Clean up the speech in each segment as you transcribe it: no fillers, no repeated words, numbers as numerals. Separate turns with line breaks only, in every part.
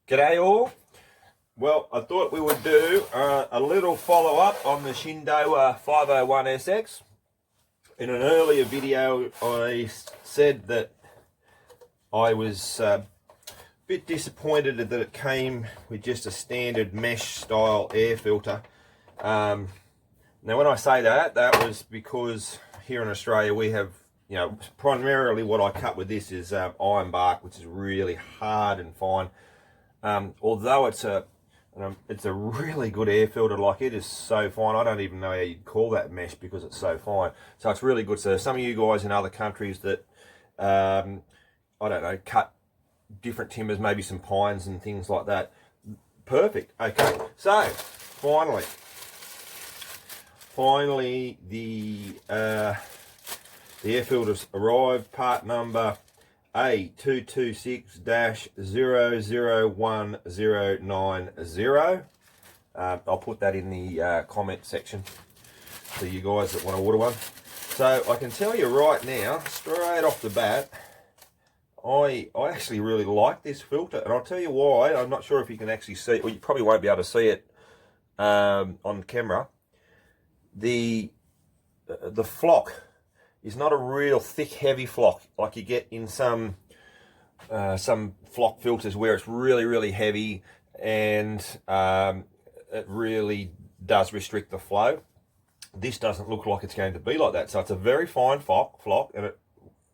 G'day all. Well, I thought we would do a little follow-up on the Shindaiwa 501SX. In an earlier video, I said that I was a bit disappointed that it came with just a standard mesh style air filter. Now when I say that was because here in Australia we have, primarily what I cut with this is iron bark, which is really hard and fine. Although it's a really good air filter, like it is so fine. I don't even know how you'd call that mesh because it's so fine. So it's really good. So some of you guys in other countries that, I don't know, cut different timbers, maybe some pines and things like that. Perfect. Okay. So finally, the air filters arrived. Part number A226-001090. I'll put that in the comment section for you guys that want to order one. So I can tell you right now, straight off the bat, I actually really like this filter, and I'll tell you why. I'm not sure if you can actually see it, or you probably won't be able to see it on camera. The flock is not a real thick, heavy flock like you get in some flock filters where it's really, really heavy, and it really does restrict the flow. This doesn't look like it's going to be like that. So it's a very fine flock, and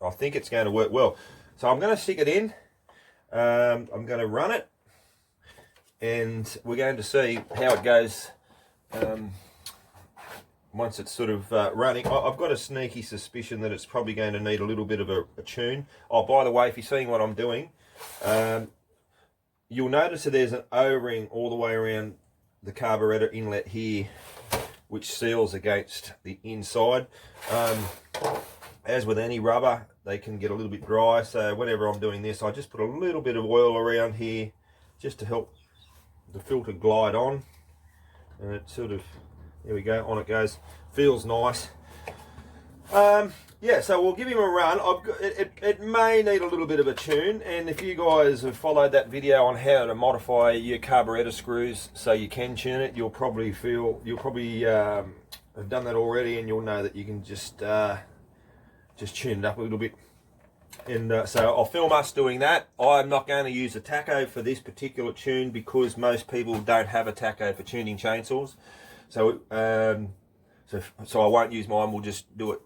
I think it's going to work well. So I'm going to stick it in. I'm going to run it, and we're going to see how it goes. Once it's sort of running. I've got a sneaky suspicion that it's probably going to need a little bit of a tune. Oh, by the way, if you're seeing what I'm doing, you'll notice that there's an O-ring all the way around the carburetor inlet here, which seals against the inside. As with any rubber, they can get a little bit dry, so whenever I'm doing this, I just put a little bit of oil around here just to help the filter glide on, and it sort of, there we go, on it goes. Feels nice. Yeah, so we'll give him a run. It may need a little bit of a tune, and if you guys have followed that video on how to modify your carburetor screws so you can tune it, you'll probably have done that already, and you'll know that you can just tune it up a little bit. And so I'll film us doing that. I'm not going to use a tacho for this particular tune because most people don't have a tacho for tuning chainsaws. So so I won't use mine. We'll just do it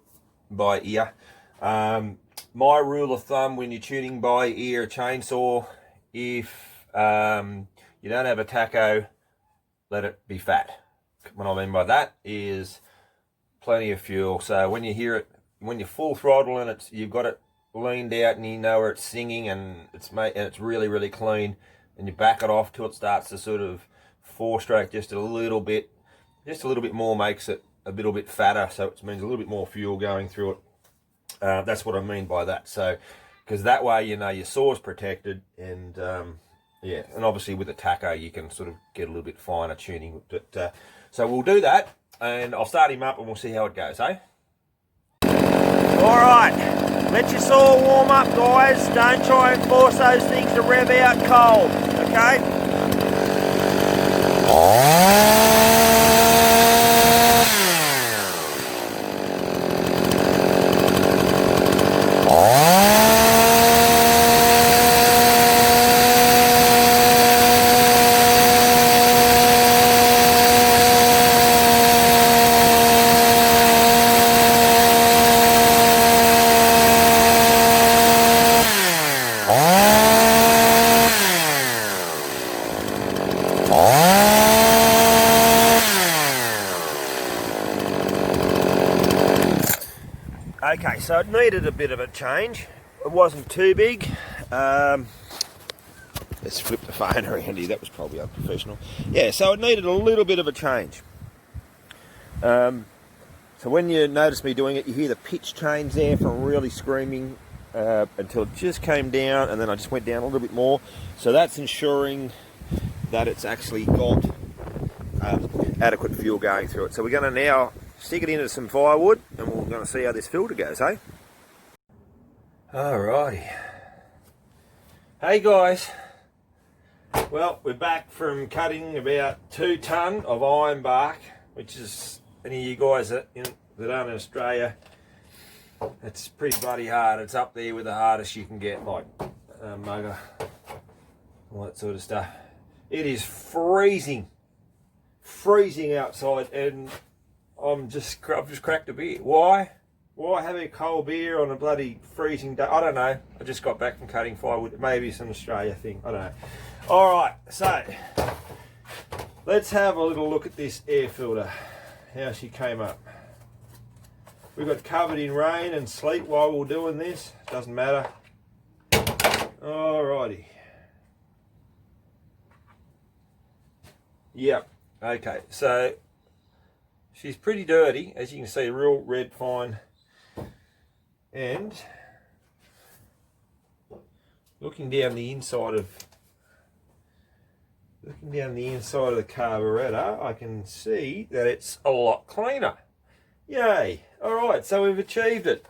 by ear. My rule of thumb when you're tuning by ear a chainsaw, if you don't have a tacho, let it be fat. What I mean by that is plenty of fuel. So when you hear it, when you're full throttle and you've got it leaned out and you know where it's singing and it's really, really clean, and you back it off till it starts to sort of four-stroke just a little bit more, makes it a little bit fatter, so it means a little bit more fuel going through it. That's what I mean by that. So, because that way, your saw's protected, and yeah, and obviously with the tacho you can sort of get a little bit finer tuning. But so we'll do that, and I'll start him up, and we'll see how it goes, eh? All right, let your saw warm up, guys. Don't try and force those things to rev out cold, okay? Okay, so it needed a bit of a change. It wasn't too big. Let's flip the phone around here. That was probably unprofessional. Yeah, so it needed a little bit of a change. So when you notice me doing it, you hear the pitch change there from really screaming until it just came down, and then I just went down a little bit more. So that's ensuring that it's actually got adequate fuel going through it. So we're going to now stick it into some firewood, and we're going to see how this filter goes, hey? Alrighty. Hey guys. Well, we're back from cutting about 2 tonne of iron bark, which is, any of you guys that aren't in Australia, it's pretty bloody hard. It's up there with the hardest you can get, like mugger, all that sort of stuff. It is freezing outside, and I've just cracked a beer. Why? Why have a cold beer on a bloody freezing day? I don't know. I just got back from cutting firewood. Maybe it's an Australia thing. I don't know. All right, so let's have a little look at this air filter, how she came up. We got covered in rain and sleet while we were doing this. Doesn't matter. All righty. Yep. Okay, so she's pretty dirty, as you can see, real red fine. And looking down the inside of the carburettor, I can see that it's a lot cleaner. Yay! Alright, so we've achieved it.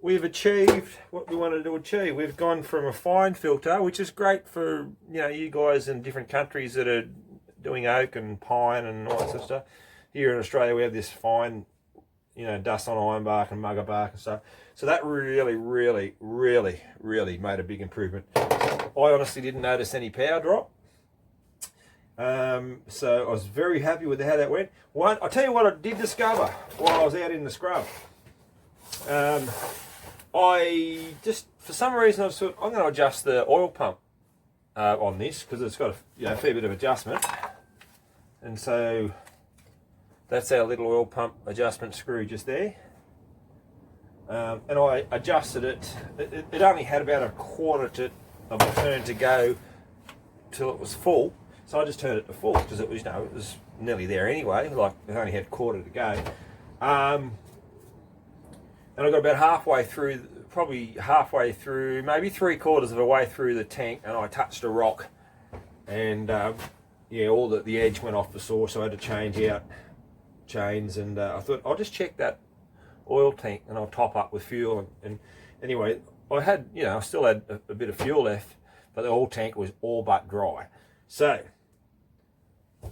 We've achieved what we wanted to achieve. We've gone from a fine filter, which is great for you guys in different countries that are doing oak and pine and all that sort of stuff. Here in Australia we have this fine, dust on iron bark and mugger bark and stuff. So that really made a big improvement. I honestly didn't notice any power drop. So I was very happy with how that went. I'll tell you what I did discover while I was out in the scrub. I just, for some reason, I thought I'm going to adjust the oil pump on this, because it's got a fair bit of adjustment. And so that's our little oil pump adjustment screw just there. And I adjusted it. It only had about a quarter of a turn to go till it was full. So I just turned it to full because it was, it was nearly there anyway. Like, it only had a quarter to go. And I got about halfway through, maybe 3/4 of a way through the tank, and I touched a rock, and all the edge went off the saw, so I had to change out chains. And I thought I'll just check that oil tank and I'll top up with fuel. And anyway, I had, I still had a bit of fuel left, but the oil tank was all but dry. So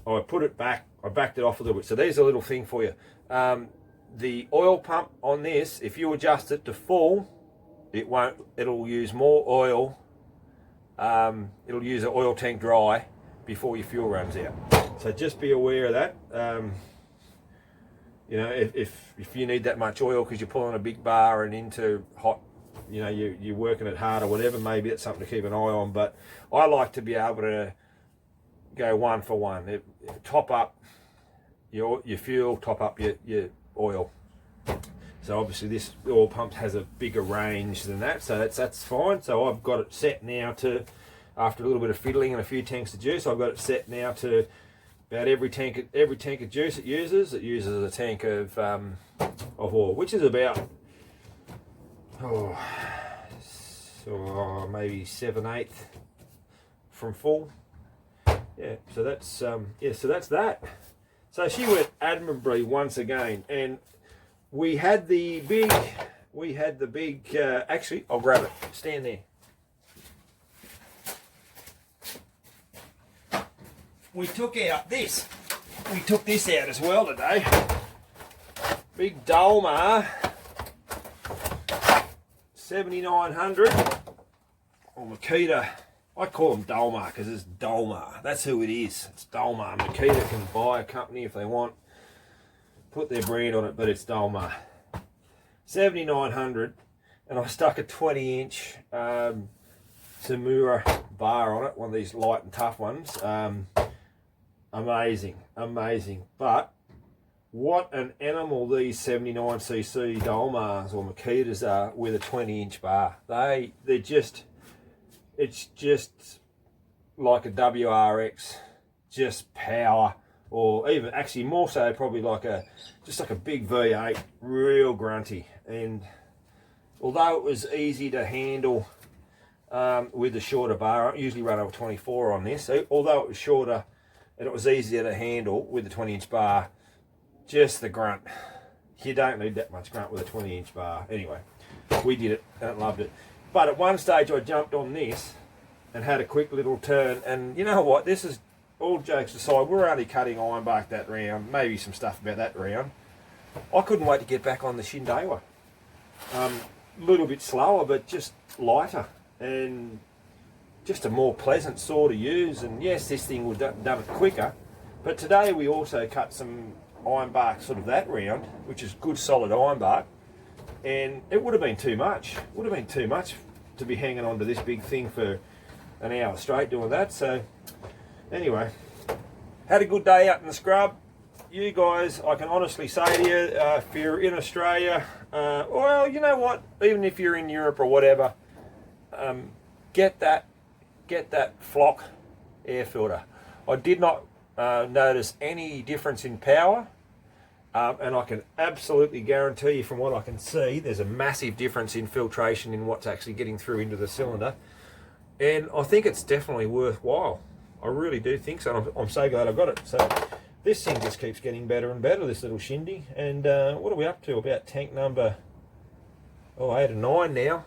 I put it back, I backed it off a little bit. So there's a little thing for you. The oil pump on this, if you adjust it to full, it'll use more oil. It'll use the oil tank dry before your fuel runs out. So just be aware of that. If you need that much oil because you're pulling a big bar and into hot, you're working it hard or whatever, maybe it's something to keep an eye on. But I like to be able to go 1 for 1. Top up your fuel, top up your oil. So obviously this oil pump has a bigger range than that, so that's fine. So I've got it set now to, after a little bit of fiddling and a few tanks of juice, I've got it set now to about every tank of juice it uses a tank of oil, which is about maybe 7/8 from full. Yeah, so that's so that's that. So she went admirably once again, and we had the big. Actually, I'll grab it. Stand there. We took this out as well today. Big Dolmar 7900 or Makita. I call them Dolmar because it's Dolmar. That's who it is. It's Dolmar. Makita can buy a company if they want, put their brand on it, but it's Dolmar. 7900, and I stuck a 20-inch Tamura bar on it, one of these light and tough ones. Amazing. But what an animal these 79cc Dolmars or Makitas are with a 20-inch bar. It's just like a WRX, just power, or even actually more so probably just like a big V8, real grunty. And although it was easy to handle with the shorter bar, I usually run over 24 on this, so although it was shorter and it was easier to handle with the 20-inch bar, just the grunt. You don't need that much grunt with a 20-inch bar. Anyway, we did it and I loved it. But at one stage I jumped on this and had a quick little turn. And you know what, this is, all jokes aside, we're only cutting ironbark that round, maybe some stuff about that round. I couldn't wait to get back on the Shindaiwa. A little bit slower, but just lighter and just a more pleasant saw to use. And yes, this thing would have done it quicker, but today we also cut some ironbark sort of that round, which is good solid ironbark, and it would have been too much. It would have been too much to be hanging on to this big thing for an hour straight doing that. So anyway, had a good day out in the scrub. You guys, I can honestly say to you, if you're in Australia, well, you know what, even if you're in Europe or whatever, get that Flock air filter. I did not notice any difference in power, and I can absolutely guarantee you from what I can see, there's a massive difference in filtration in what's actually getting through into the cylinder, and I think it's definitely worthwhile. I really do think so, and I'm so glad I got it. So this thing just keeps getting better and better, this little Shindy. And what are we up to? About tank number 8 or 9 now,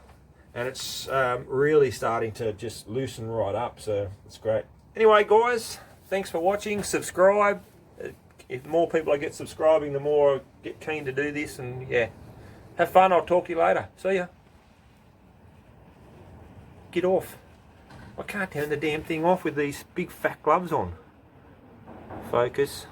and it's really starting to just loosen right up, so it's great. Anyway guys, thanks for watching. Subscribe. If the more people I get subscribing, the more I get keen to do this. And yeah, have fun. I'll talk to you later. See ya. Get off. I can't turn the damn thing off with these big fat gloves on. Focus.